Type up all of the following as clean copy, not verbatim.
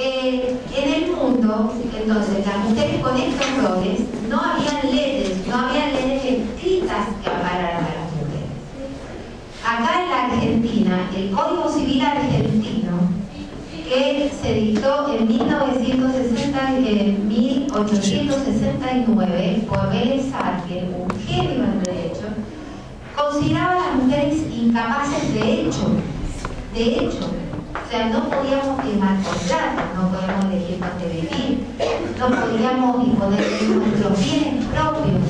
En el mundo, entonces, las mujeres con estos roles, no habían leyes escritas que ampararan a las mujeres. Acá en la Argentina, el Código Civil argentino, que se dictó en 1869 por Vélez Arfiel, un genio del derecho, consideraba a las mujeres incapaces de hecho. O sea, no podíamos firmar contratos, no podíamos elegir dónde vivir, no podíamos disponer de nuestros bienes propios.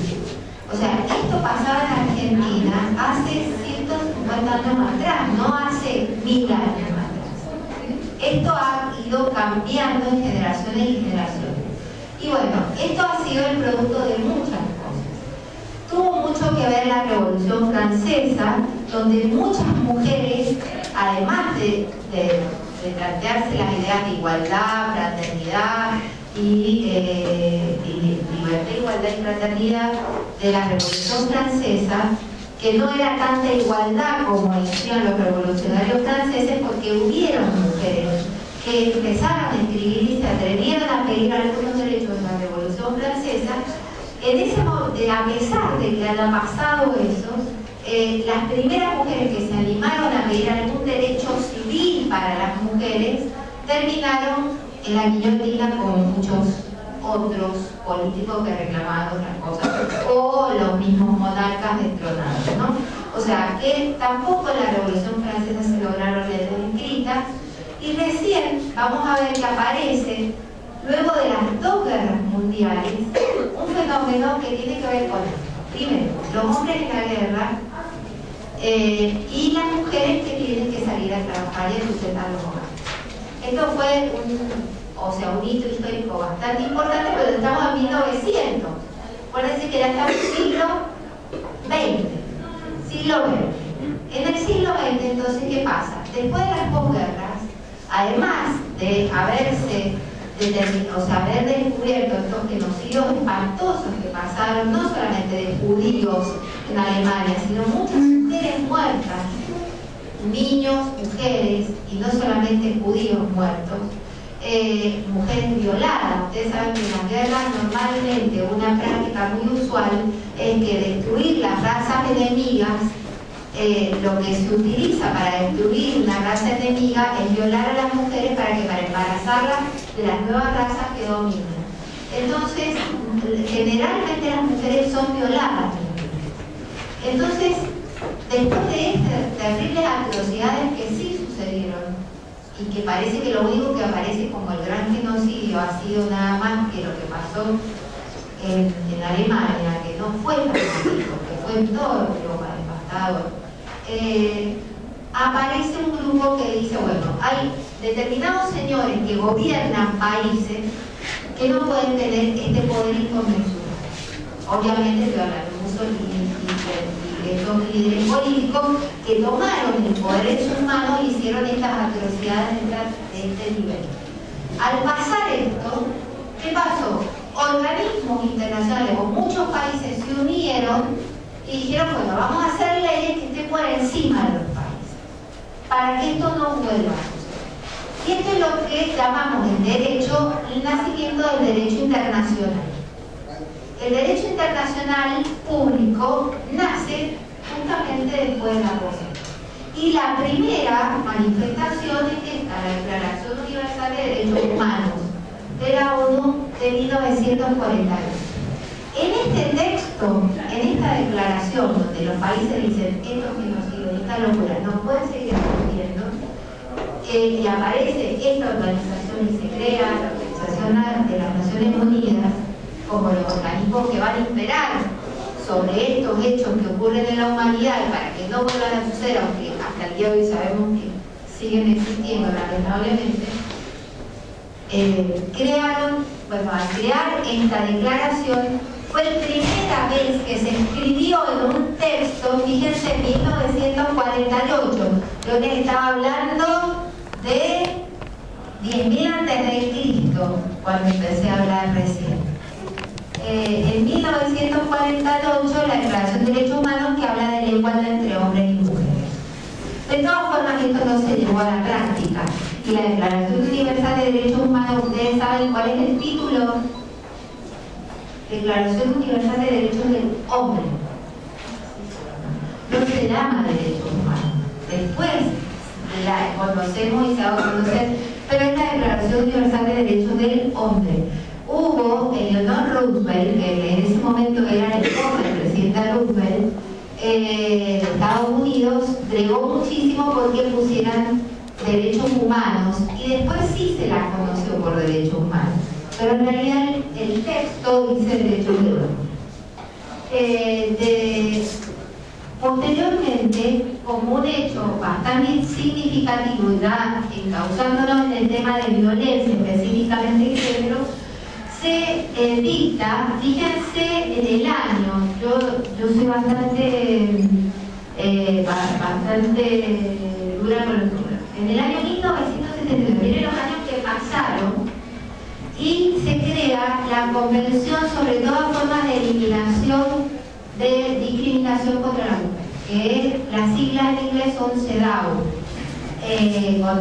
O sea, esto pasaba en Argentina hace 150 años atrás, no hace 1000 años atrás. Esto ha ido cambiando en generaciones y generaciones. Y bueno, esto ha sido el producto de muchas cosas. Tuvo mucho que ver la Revolución Francesa, donde muchas mujeres, además de plantearse las ideas de igualdad, fraternidad y libertad, igualdad y fraternidad de la Revolución Francesa, que no era tanta igualdad como decían los revolucionarios franceses, porque hubieron mujeres que empezaron a escribir y se atrevieron a pedir algunos derechos de la Revolución Francesa. En ese momento, a pesar de que haya pasado eso, las primeras mujeres que se animaron a pedir algún derecho civil para las mujeres terminaron en la guillotina con muchos otros políticos que reclamaban otras cosas, o los mismos monarcas destronados, ¿no? O sea, que tampoco en la Revolución Francesa se lograron leyes escritas, y recién vamos a ver que aparece, luego de las dos guerras mundiales, un fenómeno que tiene que ver con esto. Primero, los hombres en la guerra y las mujeres que tienen que salir a trabajar y a sustentar los hogares. Esto fue un hito histórico bastante importante, pero estamos en 1900. Acuérdense que ya estamos en el siglo XX. En el siglo XX, entonces, ¿qué pasa? Después de las posguerras, además de haber descubierto estos genocidios espantosos que pasaron, no solamente de judíos en Alemania, sino muchas mujeres muertas, niños, mujeres, y no solamente judíos muertos, mujeres violadas. Ustedes saben que en las guerras normalmente una práctica muy usual es que destruir las razas enemigas, lo que se utiliza para destruir una raza enemiga es violar a las mujeres para embarazarlas de las nuevas razas que dominan. Entonces, generalmente las mujeres son violadas. Entonces, después de estas terribles atrocidades que sí sucedieron, y que parece que lo único que aparece como el gran genocidio ha sido nada más que lo que pasó en Alemania, que no fue pacífico, que fue en toda Europa devastador, aparece un grupo que dice, bueno, hay determinados señores que gobiernan países que no pueden tener este poder inconmensurable. Obviamente estoy hablando de Mussolini y estos líderes políticos que tomaron el poder en sus manos y hicieron estas atrocidades de este nivel. Al pasar esto, ¿qué pasó? Organismos internacionales o muchos países se unieron y dijeron, bueno, vamos a hacer leyes que estén por encima de los países, para que esto no vuelva a suceder. Y esto es lo que llamamos en derecho el nacimiento del derecho internacional. El derecho internacional público nace justamente después de la posguerra. Y la primera manifestación es esta, la Declaración Universal de Derechos Humanos de la ONU de 1948. En este texto, en esta declaración, donde los países dicen estos genocidios, esta locura, no pueden seguir ocurriendo, y aparece esta organización y se crea la Organización de las Naciones Unidas como los organismos que van a imperar sobre estos hechos que ocurren en la humanidad y para que no vuelvan a suceder, aunque hasta el día de hoy sabemos que siguen existiendo lamentablemente. Al crear esta declaración, fue la primera vez que se escribió en un texto, fíjense, en 1948, yo les estaba hablando de 10.000 a.C., cuando empecé a hablar recién. En 1948, la Declaración de Derechos Humanos, que habla de la igualdad entre hombres y mujeres. De todas formas, esto no se llevó a la práctica. Y si la Declaración Universal de Derechos Humanos, ustedes saben cuál es el título. Declaración Universal de Derechos del Hombre. No se llama derechos humanos. Después la conocemos y se va a conocer, pero es la Declaración Universal de Derechos del Hombre. Hubo Eleanor Roosevelt, que en ese momento era el presidente Roosevelt, de Estados Unidos, bregó muchísimo porque pusieran derechos humanos y después sí se la conoció por derechos humanos, pero en realidad el texto dice derechos del hombre. Posteriormente, como un hecho bastante significativo, ya encauzándonos en el tema de violencia, específicamente de género, se dicta, fíjense en el año, yo soy bastante dura con los números, en el año 1979, miren los años que pasaron, y se crea la Convención sobre todas formas de eliminación de discriminación contra la mujer, que las siglas en inglés son CEDAW, con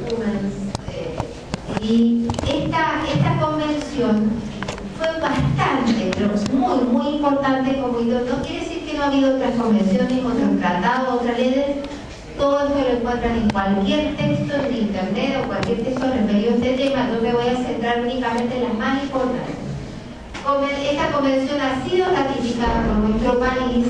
Women's. Y esta convención fue bastante, pero muy importante como hito. No quiere decir que no ha habido otras convenciones, otros tratados, otras leyes. Todo esto lo encuentran en cualquier texto de internet o cualquier texto referido a este tema. Yo me voy a centrar únicamente en las más importantes. Esta convención ha sido ratificada por nuestro país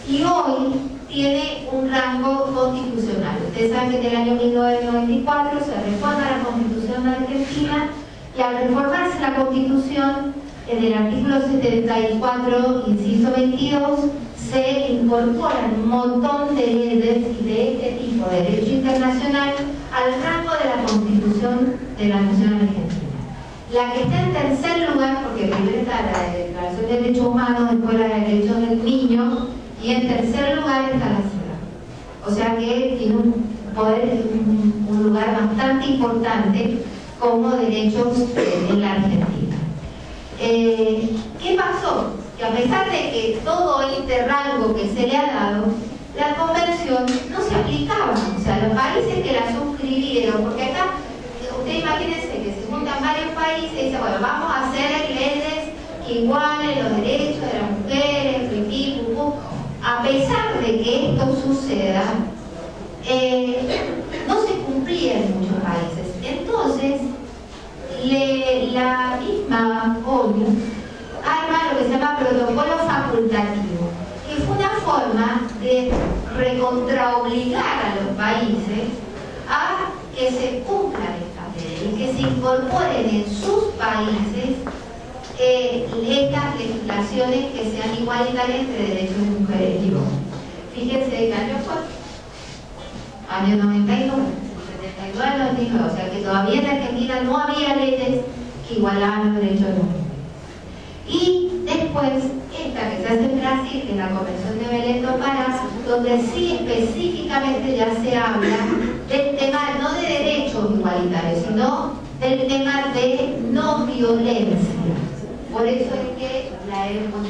y hoy tiene un rango constitucional. Ustedes saben que en el año 1994 se reforma la Constitución de Argentina y al reformarse la Constitución, en el artículo 74, inciso 22, se incorporan un montón de leyes de este tipo de derecho internacional al rango de la Constitución de la Nación Argentina. La que está en tercer lugar, porque primero está la Declaración de Derechos Humanos, después la de Derechos del Niño, y en tercer lugar está la CEDAW. O sea que tiene un lugar bastante importante como derechos en la Argentina. ¿Qué pasó? Que a pesar de que todo este rango que se le ha dado, la convención no se aplicaba. O sea, los países que la suscribieron, porque acá, ustedes imagínense que se juntan varios países y dicen, bueno, vamos a hacer leyes que igualen los derechos de las mujeres, pipí, pupú. A pesar de que esto suceda, no se cumplía en muchos países. Entonces, la misma ONU arma lo que se llama protocolo facultativo, que fue una forma de recontraobligar a los países a que se cumplan estas leyes y que se incorporen en sus países estas legislaciones que sean igualitarias entre derechos de mujeres y hombres. Fíjense qué año fue. Año 92, 79 al 99, o sea que todavía en Argentina no había leyes que igualaban los derechos de la mujer. Y después, esta que se hace en Brasil, que es la Convención de Belém do Pará, donde sí específicamente ya se habla del tema no de derechos igualitarios, sino del tema de no violencia. Por eso es que la hemos